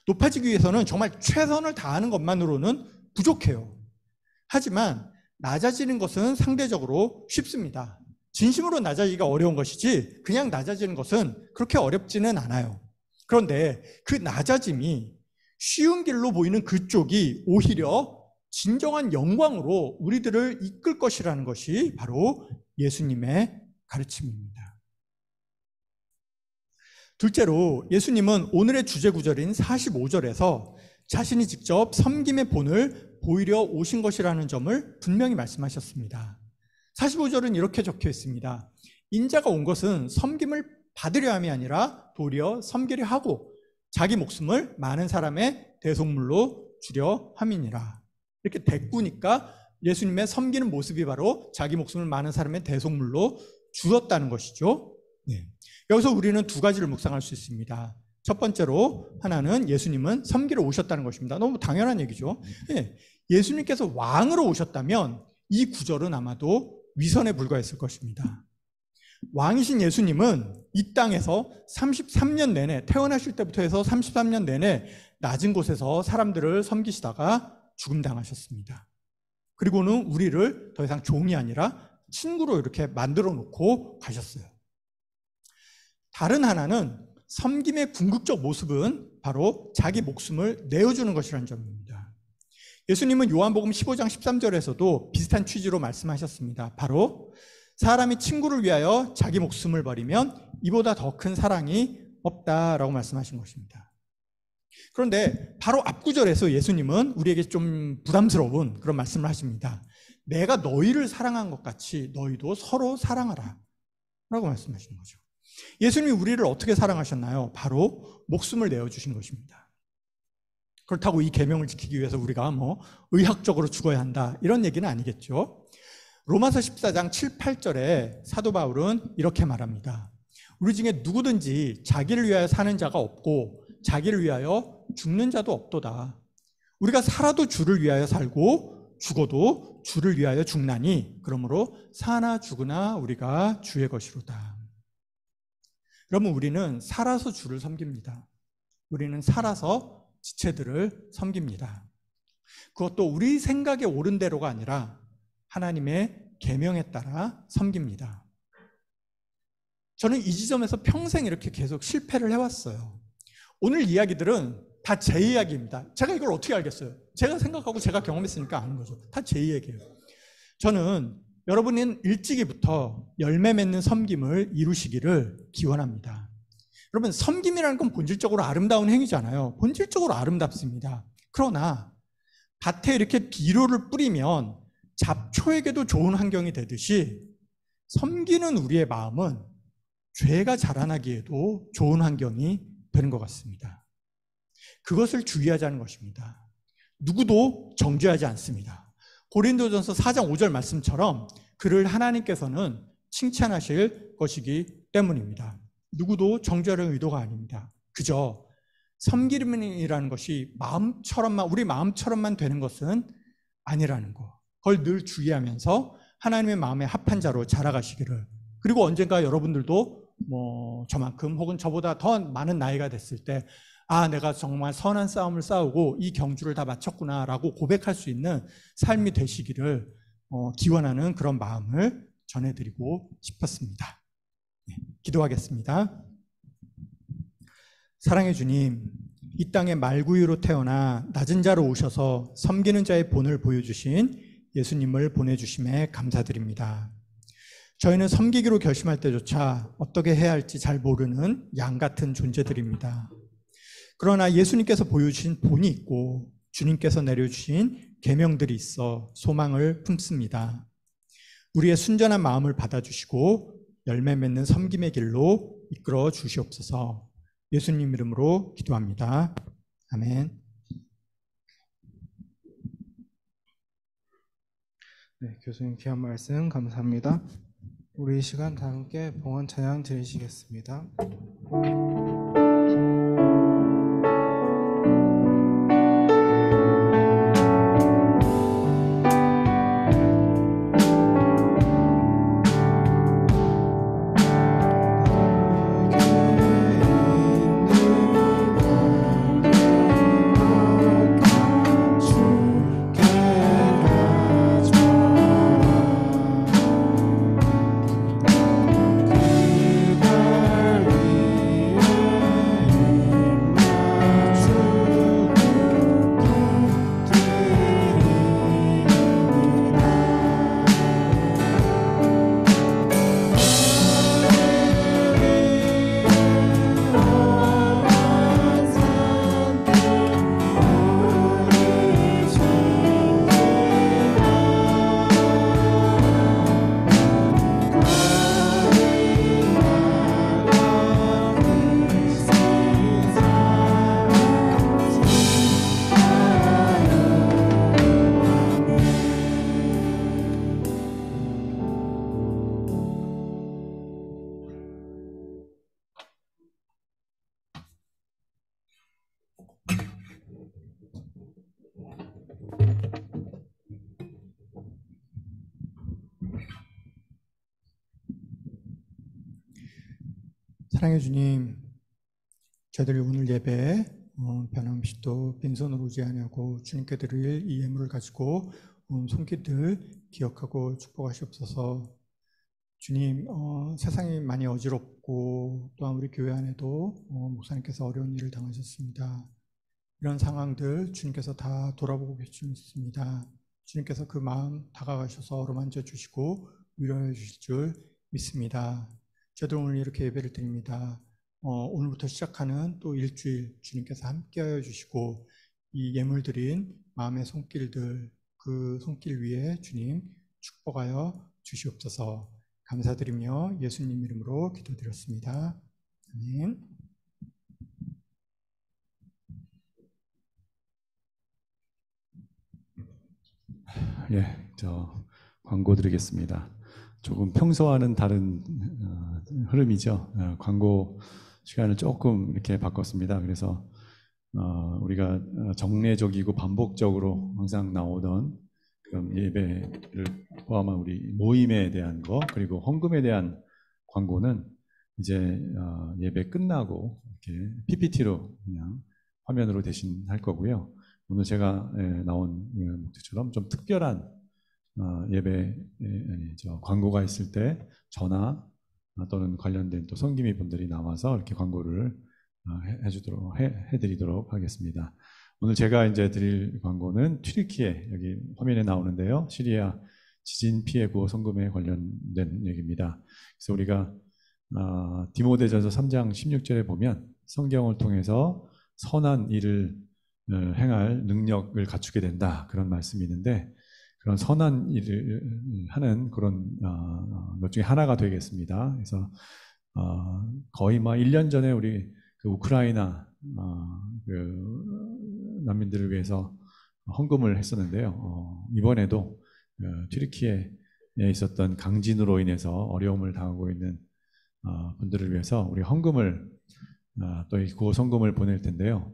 높아지기 위해서는 정말 최선을 다하는 것만으로는 부족해요. 하지만 낮아지는 것은 상대적으로 쉽습니다. 진심으로 낮아지기가 어려운 것이지 그냥 낮아지는 것은 그렇게 어렵지는 않아요. 그런데 그 낮아짐이 쉬운 길로 보이는 그쪽이 오히려 진정한 영광으로 우리들을 이끌 것이라는 것이 바로 예수님의 가르침입니다. 둘째로 예수님은 오늘의 주제 구절인 45절에서 자신이 직접 섬김의 본을 보이려 오신 것이라는 점을 분명히 말씀하셨습니다. 45절은 이렇게 적혀 있습니다. 인자가 온 것은 섬김을 받으려 함이 아니라 도리어 섬기려 하고 자기 목숨을 많은 사람의 대속물로 주려 함이니라. 이렇게 대꾸니까 예수님의 섬기는 모습이 바로 자기 목숨을 많은 사람의 대속물로 주었다는 것이죠. 네. 여기서 우리는 두 가지를 묵상할 수 있습니다. 첫 번째로 하나는 예수님은 섬기러 오셨다는 것입니다. 너무 당연한 얘기죠. 네. 예수님께서 왕으로 오셨다면 이 구절은 아마도 위선에 불과했을 것입니다. 왕이신 예수님은 이 땅에서 33년 내내, 태어나실 때부터 해서 33년 내내 낮은 곳에서 사람들을 섬기시다가 죽음당하셨습니다. 그리고는 우리를 더 이상 종이 아니라 친구로 이렇게 만들어 놓고 가셨어요. 다른 하나는 섬김의 궁극적 모습은 바로 자기 목숨을 내어주는 것이라는 점입니다. 예수님은 요한복음 15장 13절에서도 비슷한 취지로 말씀하셨습니다. 바로 사람이 친구를 위하여 자기 목숨을 버리면 이보다 더 큰 사랑이 없다라고 말씀하신 것입니다. 그런데 바로 앞구절에서 예수님은 우리에게 좀 부담스러운 그런 말씀을 하십니다. 내가 너희를 사랑한 것 같이 너희도 서로 사랑하라 라고 말씀하시는 거죠. 예수님이 우리를 어떻게 사랑하셨나요? 바로 목숨을 내어주신 것입니다. 그렇다고 이 계명을 지키기 위해서 우리가 의학적으로 죽어야 한다 이런 얘기는 아니겠죠. 로마서 14장 7, 8절에 사도 바울은 이렇게 말합니다. 우리 중에 누구든지 자기를 위하여 사는 자가 없고 자기를 위하여 죽는 자도 없도다. 우리가 살아도 주를 위하여 살고 죽어도 주를 위하여 죽나니 그러므로 사나 죽으나 우리가 주의 것이로다. 여러분, 우리는 살아서 주를 섬깁니다. 우리는 살아서 지체들을 섬깁니다. 그것도 우리 생각에 옳은 대로가 아니라 하나님의 계명에 따라 섬깁니다. 저는 이 지점에서 평생 이렇게 계속 실패를 해왔어요. 오늘 이야기들은 다 제 이야기입니다. 제가 이걸 어떻게 알겠어요? 제가 생각하고 제가 경험했으니까 아는 거죠. 다 제 얘기예요. 저는 여러분은 일찍이부터 열매 맺는 섬김을 이루시기를 기원합니다. 여러분, 섬김이라는 건 본질적으로 아름다운 행위잖아요. 본질적으로 아름답습니다. 그러나 밭에 이렇게 비료를 뿌리면 잡초에게도 좋은 환경이 되듯이 섬기는 우리의 마음은 죄가 자라나기에도 좋은 환경이 되는 것 같습니다. 그것을 주의하자는 것입니다. 누구도 정죄하지 않습니다. 고린도전서 4장 5절 말씀처럼 그를 하나님께서는 칭찬하실 것이기 때문입니다. 누구도 정죄하려는 의도가 아닙니다. 그저 섬김이라는 것이 우리 마음처럼만 되는 것은 아니라는 거. 그걸 늘 주의하면서 하나님의 마음에 합한 자로 자라가시기를, 그리고 언젠가 여러분들도 저만큼 혹은 저보다 더 많은 나이가 됐을 때 내가 정말 선한 싸움을 싸우고 이 경주를 다 마쳤구나라고 고백할 수 있는 삶이 되시기를 기원하는 그런 마음을 전해드리고 싶었습니다. 기도하겠습니다. 사랑의 주님, 이 땅에 말구유로 태어나 낮은 자로 오셔서 섬기는 자의 본을 보여주신 예수님을 보내주심에 감사드립니다. 저희는 섬기기로 결심할 때조차 어떻게 해야 할지 잘 모르는 양 같은 존재들입니다. 그러나 예수님께서 보여주신 본이 있고 주님께서 내려주신 계명들이 있어 소망을 품습니다. 우리의 순전한 마음을 받아주시고 열매 맺는 섬김의 길로 이끌어 주시옵소서. 예수님 이름으로 기도합니다. 아멘. 네, 교수님 귀한 말씀 감사합니다. 우리 이 시간 다 함께 봉헌 찬양 드리시겠습니다. 주께 가져 사랑의 주님, 저희들이 오늘 예배 변함없이 또 빈손으로 오지 아니하고 주님께 드릴 이 예물을 가지고 손길들 기억하고 축복하시옵소서. 주님, 세상이 많이 어지럽고 또한 우리 교회 안에도 목사님께서 어려운 일을 당하셨습니다. 이런 상황들 주님께서 다 돌아보고 계십니다. 주님께서 그 마음 다가가셔서 어루만져 주시고 위로해 주실 줄 믿습니다. 저도 오늘 이렇게 예배를 드립니다. 오늘부터 시작하는 또 일주일 주님께서 함께하여 주시고 이 예물 드린 마음의 손길들, 그 손길 위에 주님 축복하여 주시옵소서. 감사드리며 예수님 이름으로 기도드렸습니다. 아멘. 예, 광고 드리겠습니다. 조금 평소와는 다른 흐름이죠. 광고 시간을 조금 이렇게 바꿨습니다. 그래서 우리가 정례적이고 반복적으로 항상 나오던 그런 예배를 포함한 우리 모임에 대한 거, 그리고 헌금에 대한 광고는 이제 예배 끝나고 이렇게 PPT로 그냥 화면으로 대신 할 거고요. 오늘 제가 나온 목적처럼 좀 특별한 예배 광고가 있을 때 전화 또는 관련된 또 성김이 분들이 나와서 이렇게 광고를 해드리도록 하겠습니다. 오늘 제가 이제 드릴 광고는 튀르키예, 여기 화면에 나오는데요. 시리아 지진 피해 구호 성금에 관련된 얘기입니다. 그래서 우리가 디모데전서 3장 16절에 보면 성경을 통해서 선한 일을 행할 능력을 갖추게 된다, 그런 말씀이 있는데, 그런 선한 일을 하는 그런 것 중에 하나가 되겠습니다. 그래서 거의 1년 전에 우리 그 우크라이나 그 난민들을 위해서 헌금을 했었는데요. 이번에도 튀르키예에 있었던 강진으로 인해서 어려움을 당하고 있는 분들을 위해서 우리 헌금을 또 이 구호성금을 보낼 텐데요.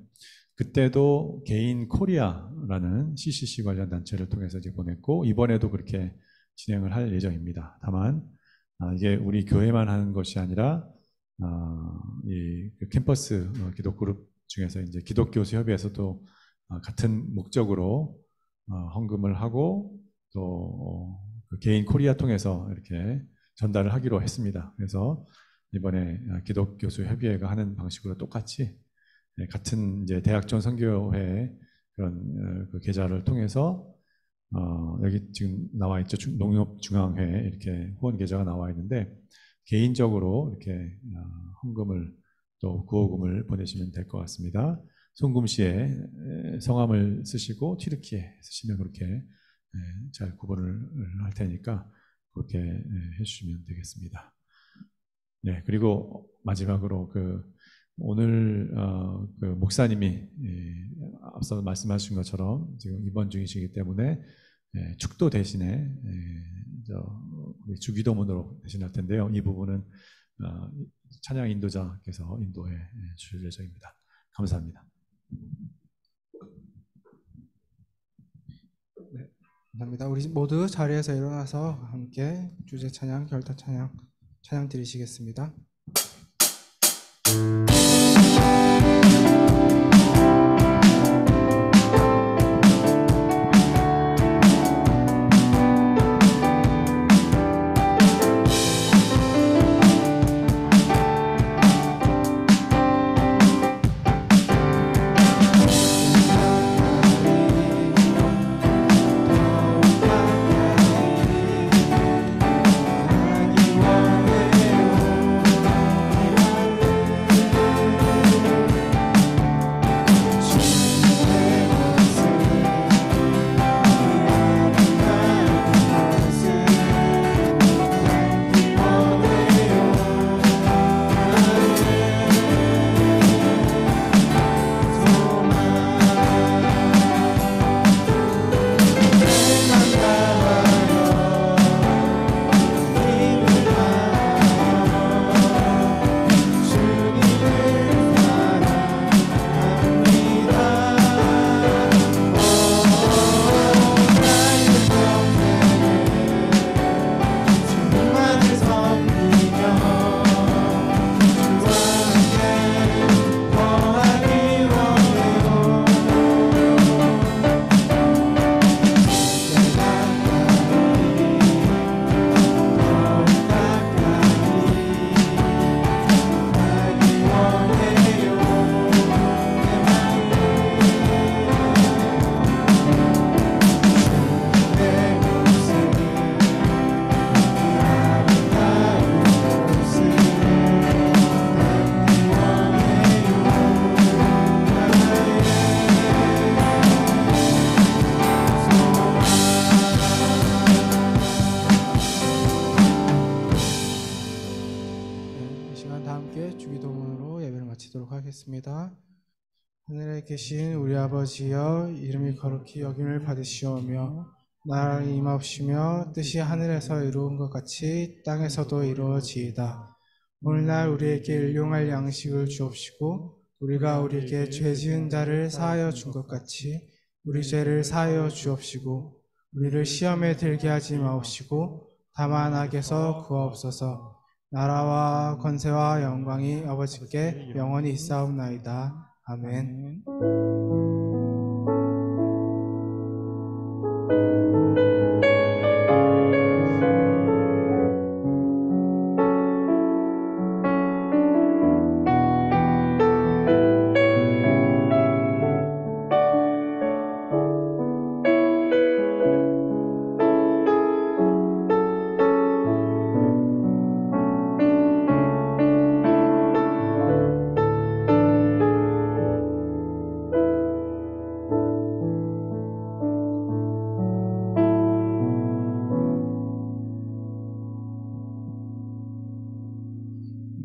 그때도 개인 코리아라는 CCC 관련 단체를 통해서 이제 보냈고, 이번에도 그렇게 진행을 할 예정입니다. 다만 이게 우리 교회만 하는 것이 아니라 이 캠퍼스 기독 그룹 중에서 이제 기독교수 협의회에서도 같은 목적으로 헌금을 하고 또 그 개인 코리아 통해서 이렇게 전달을 하기로 했습니다. 그래서 이번에 기독교수 협의회가 하는 방식으로 똑같이 같은 이제 대학전 선교회 그런 그 계좌를 통해서 여기 지금 나와 있죠. 농협중앙회 이렇게 후원 계좌가 나와 있는데, 개인적으로 이렇게 헌금을 또 구호금을 보내시면 될 것 같습니다. 송금 시에 성함을 쓰시고 튀르키예 쓰시면 그렇게 잘 구분을 할 테니까 그렇게 해주시면 되겠습니다. 네, 그리고 마지막으로 오늘 그 목사님이 앞서 말씀하신 것처럼 지금 입원 중이시기 때문에 축도 대신에 우리 주기도문으로 대신할 텐데요. 이 부분은 찬양 인도자께서 인도해 주실 예정입니다. 감사합니다. 네, 감사합니다. 우리 모두 자리에서 일어나서 함께 주제 찬양, 결단 찬양 드리시겠습니다. 시간 다 함께 주기도문으로 예배를 마치도록 하겠습니다. 하늘에 계신 우리 아버지여, 이름이 거룩히 여김을 받으시오며 나라가 임하옵시며 뜻이 하늘에서 이루은 것 같이 땅에서도 이루어지이다. 오늘날 우리에게 일용할 양식을 주옵시고 우리가 우리에게 죄 지은 자를 사하여 준 것 같이 우리 죄를 사하여 주옵시고 우리를 시험에 들게 하지 마옵시고 다만 악에서 구하옵소서. 나라와 권세와 영광이 아버지께 영원히 있사옵나이다. 아멘.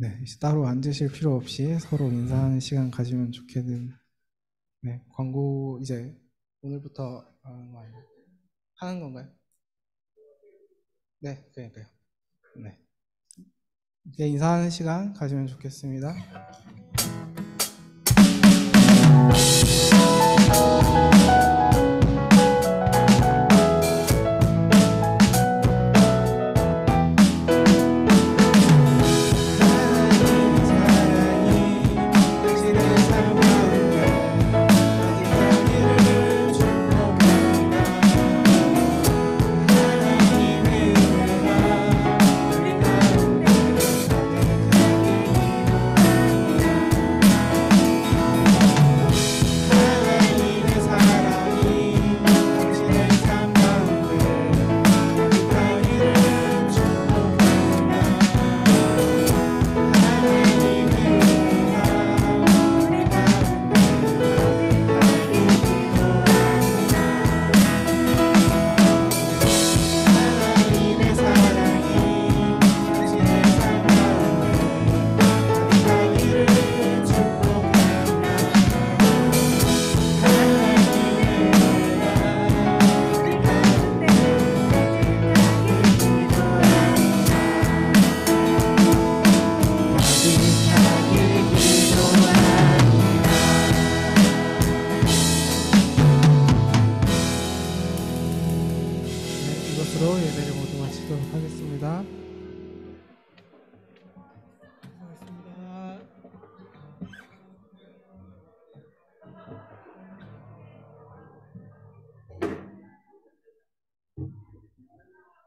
네, 이제 따로 앉으실 필요 없이 서로 인사하는 시간 가지면 좋겠는. 네, 광고 이제 오늘부터 하는 거 아니에요? 하는 건가요? 네, 그러니까요. 네, 이제 인사하는 시간 가지면 좋겠습니다.